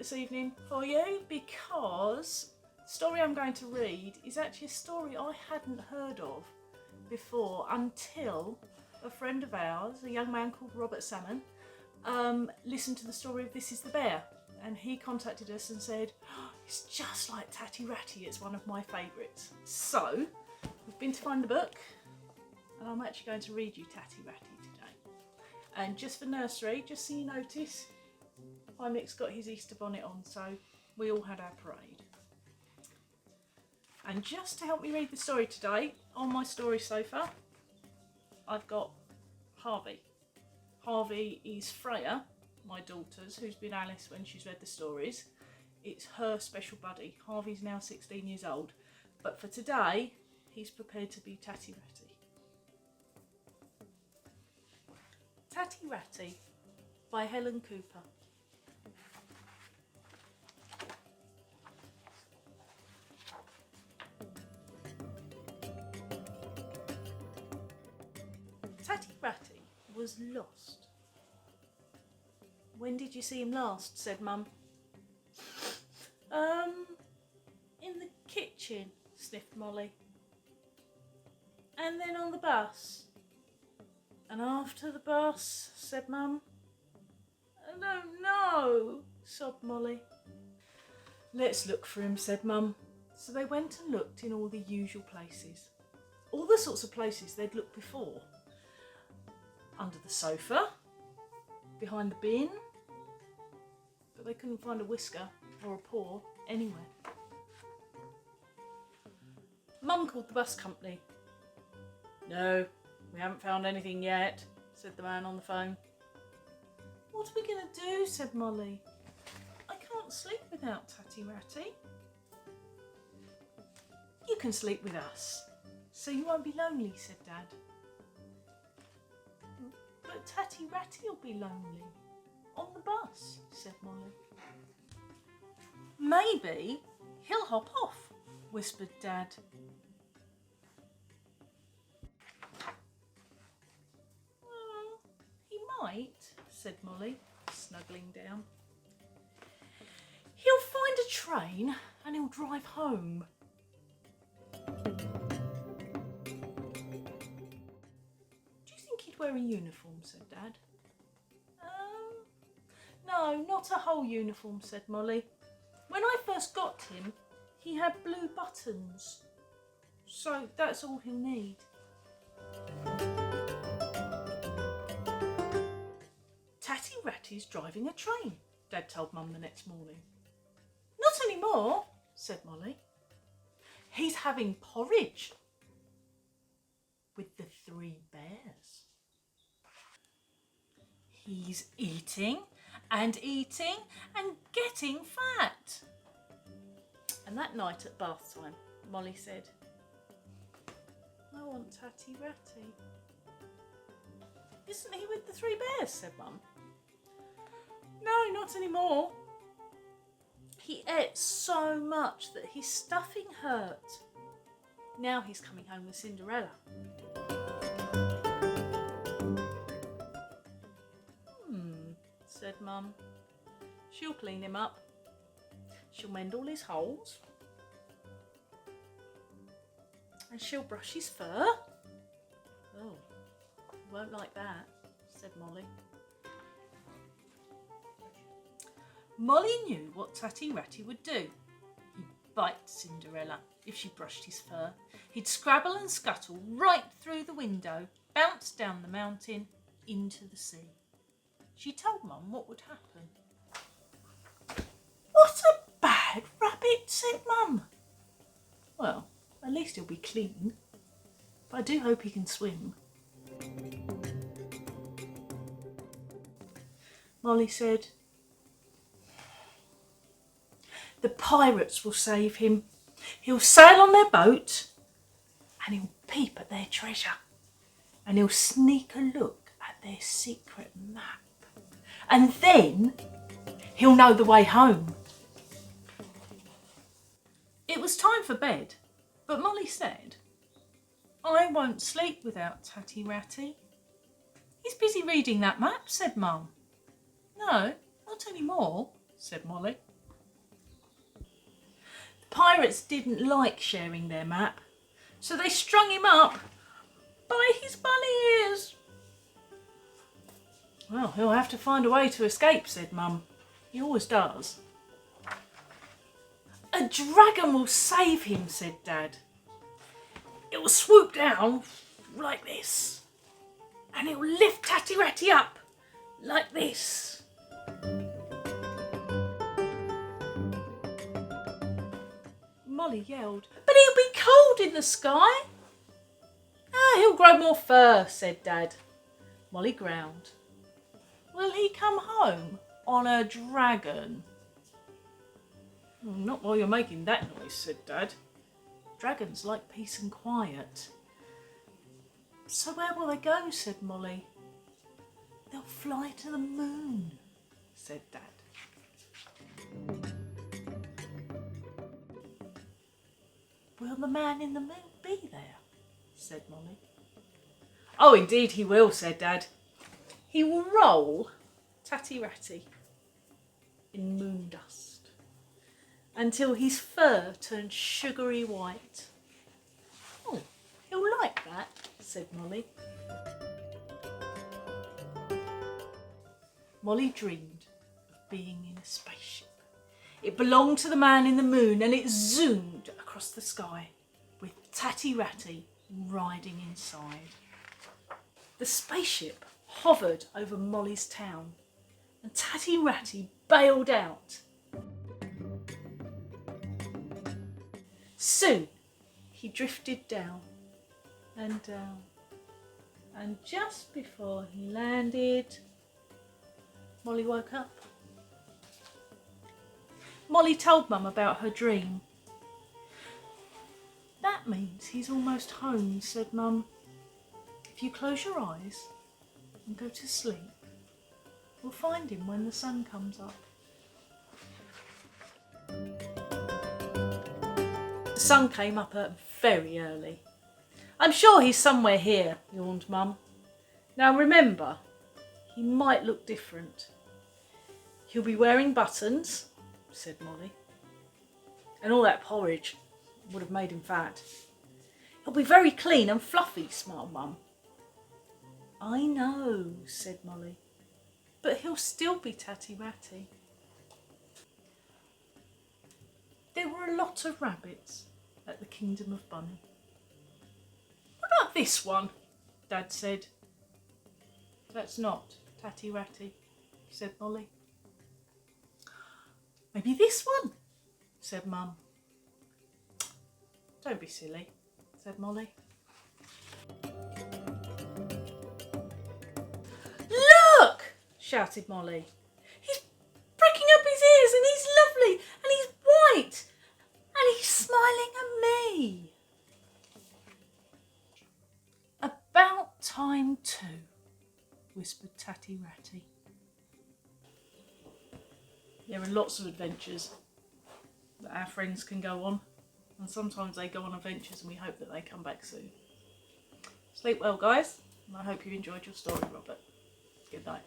this evening for you because the story I'm going to read is actually a story I hadn't heard of before until a friend of ours, a young man called Robert Salmon, listened to the story of This Is the Bear, and he contacted us and said, oh, it's just like Tatty Ratty, it's one of my favourites. So we've been to find the book and I'm actually going to read you Tatty Ratty today. And just for nursery, just so you notice, Mick's got his Easter bonnet on, so we all had our parade. And just to help me read the story today, on my story sofa, I've got Harvey. Harvey is Freya, my daughter's, who's been Alice when she's read the stories. It's her special buddy. Harvey's now 16 years old, but for today, he's prepared to be Tatty Ratty. Tatty Ratty by Helen Cooper. Tatty Ratty was lost. When did you see him last? Said Mum. In the kitchen, sniffed Molly. And then on the bus. And after the bus, said Mum. I don't know, sobbed Molly. Let's look for him, said Mum. So they went and looked in all the usual places. All the sorts of places they'd looked before. Under the sofa, behind the bin, but they couldn't find a whisker or a paw anywhere. Mum called the bus company. No, we haven't found anything yet, said the man on the phone. What are we going to do, said Molly. I can't sleep without Tatty Ratty. You can sleep with us, so you won't be lonely, said Dad. But Tatty Ratty will be lonely. On the bus, said Molly. Maybe he'll hop off, whispered Dad. He might, said Molly, snuggling down. He'll find a train and he'll drive home. Wear a uniform, said Dad. No, not a whole uniform, said Molly. When I first got him, he had blue buttons. So that's all he'll need. Tatty Ratty's driving a train, Dad told Mum the next morning. Not anymore, said Molly. He's having porridge with the 3 bears. He's eating and getting fat. And that night at bath time, Molly said, I want Tatty Ratty. Isn't he with the 3 bears, said Mum. No, not anymore. He ate so much that his stuffing hurt. Now he's coming home with Cinderella. Said Mum. She'll clean him up. She'll mend all his holes. And she'll brush his fur. Oh, he won't like that, said Molly. Molly knew what Tatty Ratty would do. He'd bite Cinderella if she brushed his fur. He'd scrabble and scuttle right through the window, bounce down the mountain into the sea. She told Mum what would happen. What a bad rabbit, said Mum. Well, at least he'll be clean. But I do hope he can swim. Molly said, the pirates will save him. He'll sail on their boat and he'll peep at their treasure. And he'll sneak a look at their secret map. And then he'll know the way home. It was time for bed, but Molly said, I won't sleep without Tatty Ratty. He's busy reading that map, said Mum. No, not anymore, said Molly. Pirates didn't like sharing their map, so they strung him up by his bunny ears. Well, he'll have to find a way to escape, said Mum. He always does. A dragon will save him, said Dad. It will swoop down like this, and it will lift Tatty Ratty up like this. Molly yelled, but he'll be cold in the sky. Ah, he'll grow more fur, said Dad. Molly growled. Will he come home on a dragon? Not while you're making that noise, said Dad. Dragons like peace and quiet. So where will they go, said Molly. They'll fly to the moon, said Dad. Will the man in the moon be there, said Molly. Oh, indeed he will, said Dad. He will roll Tatty Ratty in moon dust until his fur turns sugary white. Oh, he'll like that, said Molly. Molly dreamed of being in a spaceship. It belonged to the man in the moon, and it zoomed across the sky with Tatty Ratty riding inside. The spaceship hovered over Molly's town, and Tatty Ratty bailed out. Soon he drifted down and down, and just before he landed, Molly woke up. Molly told Mum about her dream. That means he's almost home, said Mum. If you close your eyes and go to sleep, we'll find him when the sun comes up. The sun came up very early. I'm sure he's somewhere here, yawned Mum. Now remember, he might look different. He'll be wearing buttons, said Molly. And all that porridge would have made him fat. He'll be very clean and fluffy, smiled Mum. I know, said Molly, but he'll still be Tatty Ratty. There were a lot of rabbits at the Kingdom of Bunny. What about this one? Dad said. That's not Tatty Ratty, said Molly. Maybe this one, said Mum. Don't be silly, said Molly. Look, shouted Molly. He's pricking up his ears and he's lovely and he's white and he's smiling at me. About time too, whispered Tatty Ratty. There are lots of adventures that our friends can go on, and sometimes they go on adventures and we hope that they come back soon. Sleep well, guys, and I hope you enjoyed your story, Robert. Good night.